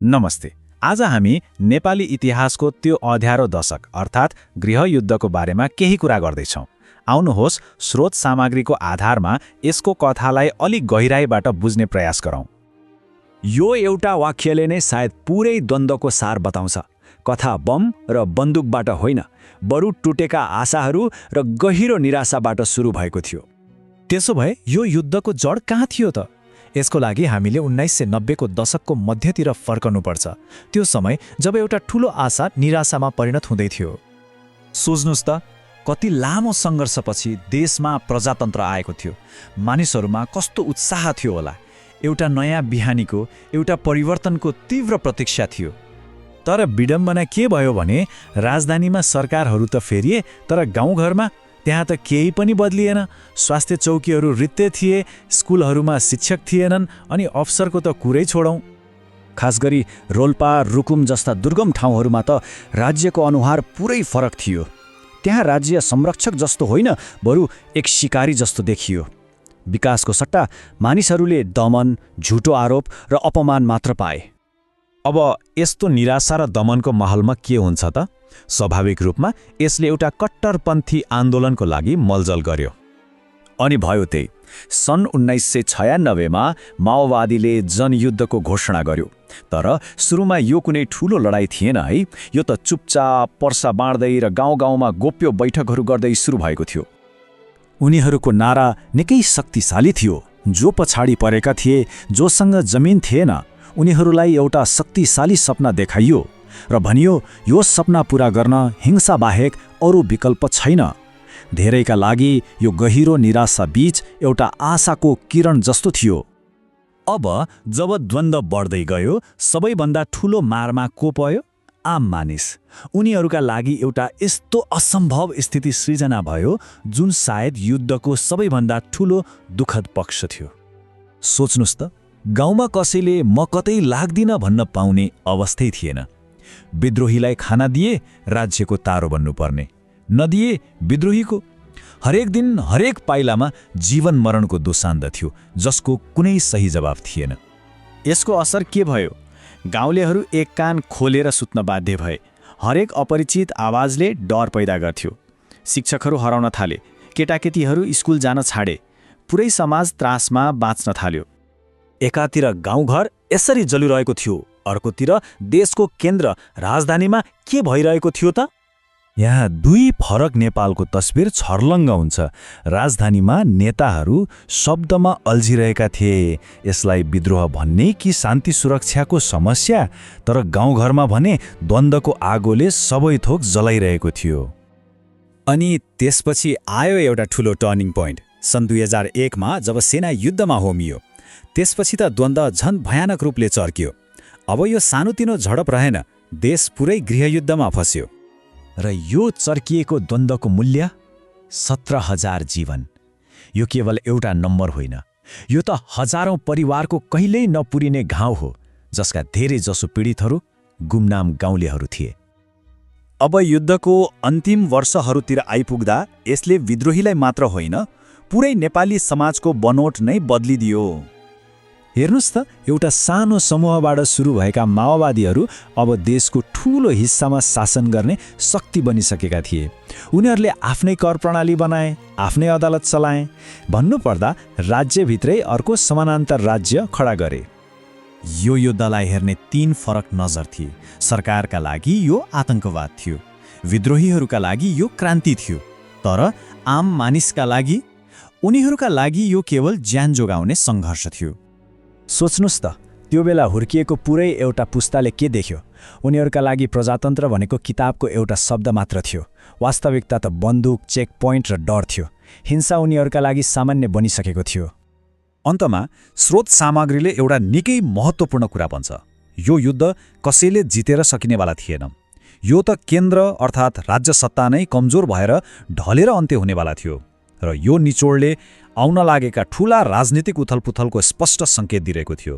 नमस्ते। आज हामी नेपाली इतिहासको त्यो अँध्यारो दशक अर्थात् गृहयुद्धको बारेमा केही कुरा गर्दैछौँ। आउनुहोस् स्रोत सामग्रीको आधारमा यसको कथालाई अलिक गहिराईबाट बुझ्ने प्रयास गरौँ। यो एउटा वाक्यले नै सायद पुरै द्वन्द्वको सार बताउँछ। कथा बम र बन्दुकबाट होइन, बरु टुटेका आशाहरू र गहिरो निराशाबाट सुरु भएको थियो। त्यसो भए यो युद्धको जड कहाँ थियो त? यसको लागि हामीले 1990 को दशकको मध्यतिर फर्कनुपर्छ। त्यो समय जब एउटा ठूलो आशा निराशामा परिणत हुँदै थियो। सोच्नुस् त, कति लामो सङ्घर्षपछि देशमा प्रजातन्त्र आएको थियो। मानिसहरूमा कस्तो उत्साह थियो होला। एउटा नयाँ बिहानीको, एउटा परिवर्तनको तीव्र प्रतीक्षा थियो। तर विडम्बना के भयो भने राजधानीमा सरकारहरू त फेरिए, तर गाउँघरमा त्यहाँ त केही पनि बदलिएन। स्वास्थ्य चौकीहरू रित्ते थिए, स्कुलहरूमा शिक्षक थिएनन्, अनि अफसरको त कुरै छोडौँ। खास गरी रोल्पा, रुकुम जस्ता दुर्गम ठाउँहरूमा त राज्यको अनुहार पुरै फरक थियो। त्यहाँ राज्य संरक्षक जस्तो होइन, बरु एक शिकारी जस्तो देखियो। विकासको सट्टा मानिसहरूले दमन, झुटो आरोप र अपमान मात्र पाए। अब यस्तो निराशा र दमनको माहौलमा के हुन्छ त? स्वाभाविक रूपमा यसले एउटा कट्टरपन्थी आन्दोलनको लागि मलजल गर्यो। अनि भयो त्यही। सन् 1996 मा माओवादीले जनयुद्धको घोषणा गर्यो। तर सुरुमा यो कुनै ठूलो लडाईँ थिएन है। यो त चुपचाप पर्सा बाँड्दै र गाउँ गाउँमा गोप्य बैठकहरू गर्दै सुरु भएको थियो। उनीहरूको नारा निकै शक्तिशाली थियो। जो पछाडि परेका थिए, जोसँग जमिन थिएन, उनीहरूलाई एउटा शक्तिशाली सपना देखाइयो र भनियो यो सपना पूरा गर्न हिंसा बाहेक अरू विकल्प छैन। धेरैका लागि यो गहिरो निराशा बीच एउटा आशाको किरण जस्तो थियो। अब जब द्वन्द्व बढ्दै गयो, सबैभन्दा ठूलो मारमा को पर्यो? आम मानिस। उनीहरूका लागि एउटा यस्तो असम्भव स्थिति सृजना भयो जुन सायद युद्धको सबैभन्दा ठूलो दुःखद पक्ष थियो। सोच्नुस् त, गाउँमा कसैले म कतै लाग्दिन भन्न पाउने अवस्थै थिएन। विद्रोहीलाई खाना दिए राज्यको तारो बन्नुपर्ने, नदिए विद्रोहीको। हरेक दिन हरेक पाइलामा जीवन मरणको दोसान्ध थियो, जसको कुनै सही जवाफ थिएन। यसको असर के भयो? गाउँलेहरू एक कान खोलेर सुत्न बाध्य भए। हरेक अपरिचित आवाजले डर पैदा गर्थ्यो। शिक्षकहरू हराउन थाले, केटाकेटीहरू स्कुल जान छाडे। पुरै समाज त्रासमा बाँच्न थाल्यो। एकातिर गाउँघर यसरी जलिरहेको थियो, अर्कोतिर देशको केन्द्र राजधानीमा के भइरहेको थियो त? यहाँ दुई फरक नेपालको तस्बिर छर्लङ्ग हुन्छ। राजधानीमा नेताहरू शब्दमा अल्झिरहेका थिए, यसलाई विद्रोह भन्ने कि शान्ति सुरक्षाको समस्या। तर गाउँघरमा भने द्वन्द्वको आगोले सबै थोक जलाइरहेको थियो। अनि त्यसपछि आयो एउटा ठूलो टर्निङ पोइन्ट। सन् 2001 मा जब सेना युद्धमा होमियो, त्यसपछि त द्वन्द्व झन भयानक रूपले चर्कियो। अब यो सानोतिनो झडप रहेन, देश पुरै गृहयुद्धमा फस्यो। र यो चर्किएको द्वन्द्वको मूल्य 17,000 जीवन। यो केवल एउटा नम्बर होइन, यो त हजारौं परिवारको कहिल्यै नपुरिने घाउ हो, जसका धेरै जसो पीडितहरू गुमनाम गाउँलेहरू थिए। अब युद्धको अन्तिम वर्षहरूतिर आइपुग्दा यसले विद्रोहीलाई मात्र होइन, पुरै नेपाली समाजको बनोट नै बदलिदियो। हेर्नुस् त, एउटा सानो समूहबाट सुरु भएका माओवादीहरू अब देशको ठूलो हिस्सामा शासन गर्ने शक्ति बनिसकेका थिए। उनीहरूले आफ्नै कर प्रणाली बनाए, आफ्नै अदालत चलाए। भन्नुपर्दा राज्यभित्रै अर्को समानान्तर राज्य खडा गरे। यो युद्धलाई हेर्ने 3 फरक नजर थिए। सरकारका लागि यो आतंकवाद थियो, विद्रोहीहरूका लागि यो क्रान्ति थियो, तर आम मानिसका लागि, उनीहरूका लागि यो केवल ज्यान जोगाउने सङ्घर्ष थियो। सोच्नुस् त, त्यो बेला हुर्किएको पुरै एउटा पुस्ताले के देख्यो? उनीहरूका लागि प्रजातन्त्र भनेको किताबको एउटा शब्द मात्र थियो। वास्तविकता त बन्दुक, चेक पोइन्ट र डर थियो। हिंसा उनीहरूका लागि सामान्य बनिसकेको थियो। अन्तमा स्रोत सामग्रीले एउटा निकै महत्त्वपूर्ण कुरा भन्छ। यो युद्ध कसैले जितेर सकिनेवाला थिएन। यो त केन्द्र अर्थात् राज्य सत्ता नै कमजोर भएर ढलेर अन्त्य हुनेवाला थियो। र यो निचोडले आउन लागेका ठूला राजनीतिक उथलपुथलको स्पष्ट सङ्केत दिइरहेको थियो।